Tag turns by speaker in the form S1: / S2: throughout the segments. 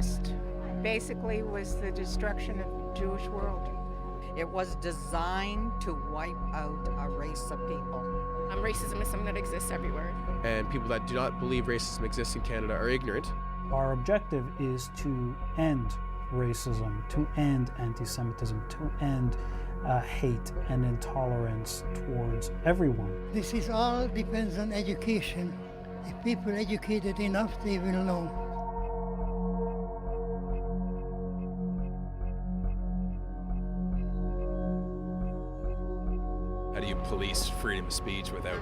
S1: Holocaust basically was the destruction of the Jewish world.
S2: It was designed to wipe out a race of people.
S3: Racism is something that exists everywhere.
S4: And people that do not believe racism exists in Canada are ignorant.
S5: Our objective is to end racism, to end anti-Semitism, to end hate and intolerance towards everyone.
S6: This is all depends on education. If people are educated enough, they will know.
S7: How do you police freedom of speech without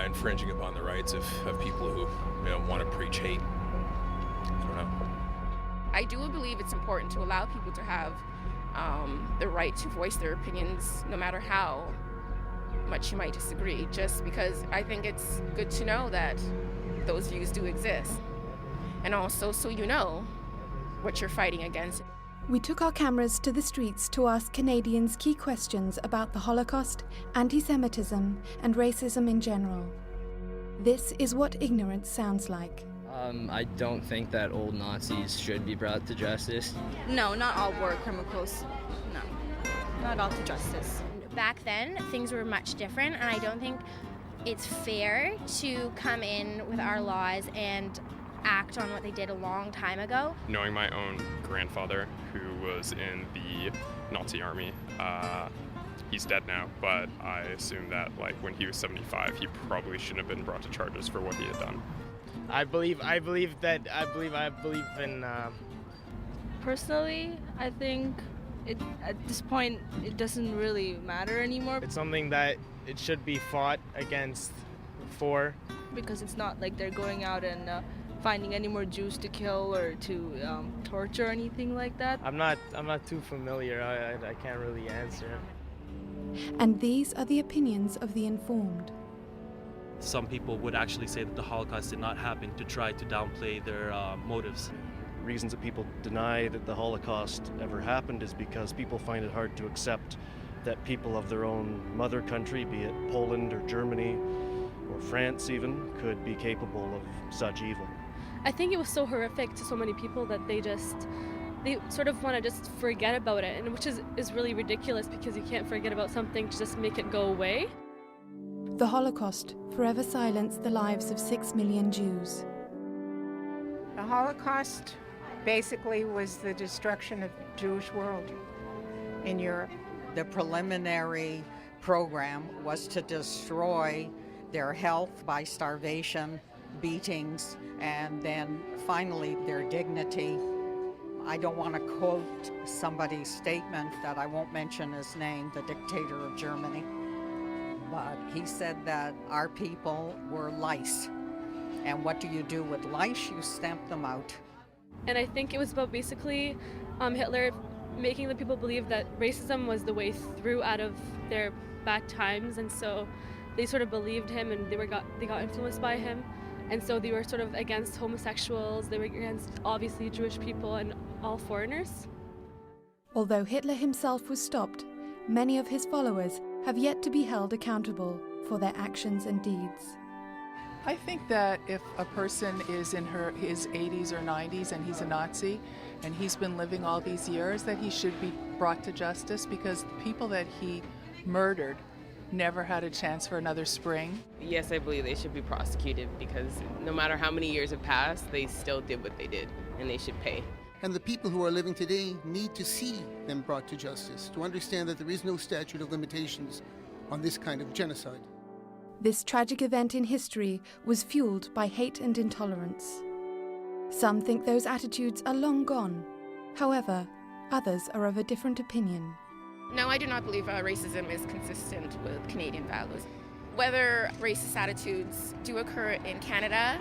S7: infringing upon the rights of people who want to preach hate? I don't know.
S3: I do believe it's important to allow people to have the right to voice their opinions, no matter how much you might disagree, just because I think it's good to know that those views do exist. And also so you know what you're fighting against.
S8: We took our cameras to the streets to ask Canadians key questions about the Holocaust, anti-Semitism, and racism in general. This is what ignorance sounds like.
S9: I don't think that old Nazis should be brought to justice.
S10: No, not all war criminals. No, not all to justice.
S11: Back then, things were much different, and I don't think it's fair to come in with our laws and act on what they did a long time ago.
S12: Knowing my own grandfather, who was in the Nazi army, he's dead now, but I assume that when he was 75, he probably shouldn't have been brought to charges for what he had done.
S13: I believe in.
S10: Personally, I think at this point it doesn't really matter anymore.
S13: It's something that it should be fought against for.
S10: Because it's not like they're going out and finding any more Jews to kill or to torture or anything like that.
S13: I'm not too familiar. I can't really answer.
S8: And these are the opinions of the informed.
S14: Some people would actually say that the Holocaust did not happen to try to downplay their motives.
S15: Reasons that people deny that the Holocaust ever happened is because people find it hard to accept that people of their own mother country, be it Poland or Germany or France even, could be capable of such evil.
S16: I think it was so horrific to so many people that they sort of want to just forget about it, and which is really ridiculous, because you can't forget about something to just make it go away.
S8: The Holocaust forever silenced the lives of 6 million Jews.
S1: The Holocaust basically was the destruction of the Jewish world in Europe.
S2: The preliminary program was to destroy their health by starvation, beatings, and then finally their dignity. I don't want to quote somebody's statement that I won't mention his name, the dictator of Germany, but he said that our people were lice. And what do you do with lice? You stamp them out.
S16: And I think it was about basically Hitler making the people believe that racism was the way through out of their bad times, and so they sort of believed him, and they got influenced by him, and so they were sort of against homosexuals, they were against obviously Jewish people and all foreigners.
S8: Although Hitler himself was stopped, many of his followers have yet to be held accountable for their actions and deeds.
S17: I think that if a person is in his 80s or 90s and he's a Nazi and he's been living all these years, that he should be brought to justice, because the people that he murdered never had a chance for another spring.
S18: Yes, I believe they should be prosecuted, because no matter how many years have passed, they still did what they did, and they should pay.
S19: And the people who are living today need to see them brought to justice, to understand that there is no statute of limitations on this kind of genocide.
S8: This tragic event in history was fueled by hate and intolerance. Some think those attitudes are long gone. However, others are of a different opinion.
S3: No, I do not believe racism is consistent with Canadian values. Whether racist attitudes do occur in Canada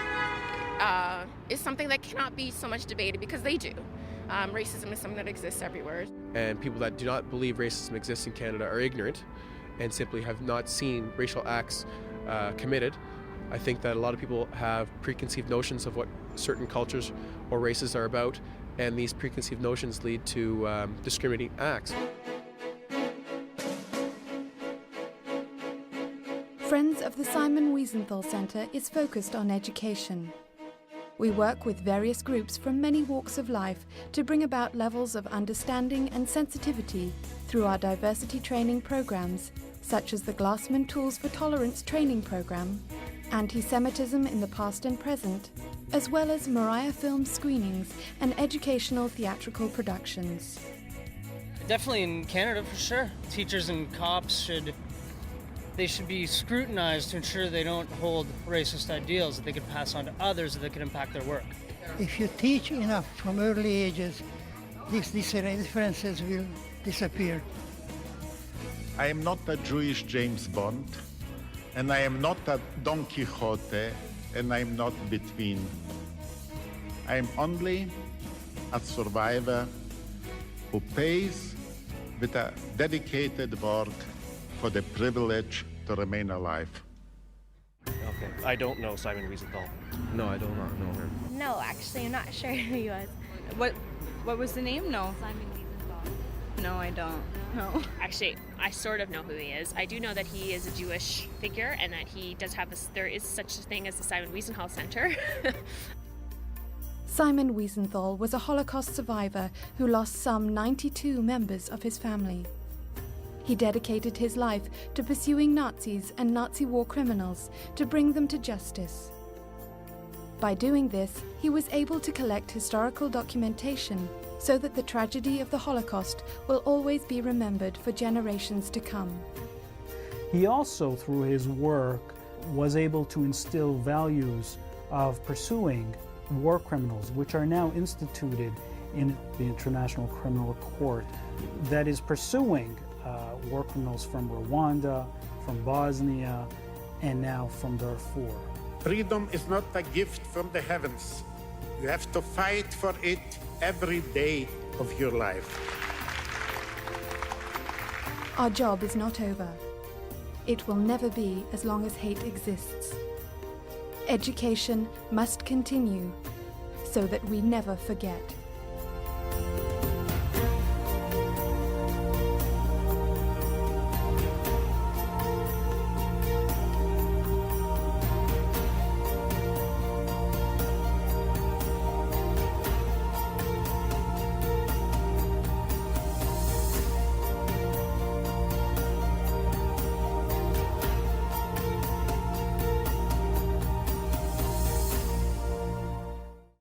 S3: is something that cannot be so much debated, because they do. Racism is something that exists everywhere.
S4: And people that do not believe racism exists in Canada are ignorant and simply have not seen racial acts committed. I think that a lot of people have preconceived notions of what certain cultures or races are about, and these preconceived notions lead to discriminating acts.
S8: Friends of the Simon Wiesenthal Centre is focused on education. We work with various groups from many walks of life to bring about levels of understanding and sensitivity through our diversity training programs, such as the Glassman Tools for Tolerance training program, Anti-Semitism in the Past and Present, as well as Mariah film screenings and educational theatrical productions.
S20: Definitely in Canada, for sure. Teachers and cops should be scrutinized to ensure they don't hold racist ideals that they could pass on to others that could impact their work.
S6: If you teach enough from early ages, these differences will disappear.
S21: I am not a Jewish James Bond, and I am not a Don Quixote, and I am not between. I am only a survivor who pays with a dedicated work for the privilege to remain alive.
S15: Okay, I don't know Simon Wiesenthal.
S4: No, I do not know him.
S11: No, actually, I'm not sure who he was.
S10: What was the name? No.
S11: Simon Wiesenthal.
S10: No, I don't. No.
S22: Actually, I sort of know who he is. I do know that he is a Jewish figure and that he does have there is such a thing as the Simon Wiesenthal Center.
S8: Simon Wiesenthal was a Holocaust survivor who lost some 92 members of his family. He dedicated his life to pursuing Nazis and Nazi war criminals to bring them to justice. By doing this, he was able to collect historical documentation so that the tragedy of the Holocaust will always be remembered for generations to come.
S5: He also, through his work, was able to instill values of pursuing war criminals, which are now instituted in the International Criminal Court, that is pursuing war criminals from Rwanda, from Bosnia, and now from Darfur.
S21: Freedom is not a gift from the heavens. You have to fight for it every day of your life.
S8: Our job is not over. It will never be as long as hate exists. Education must continue so that we never forget.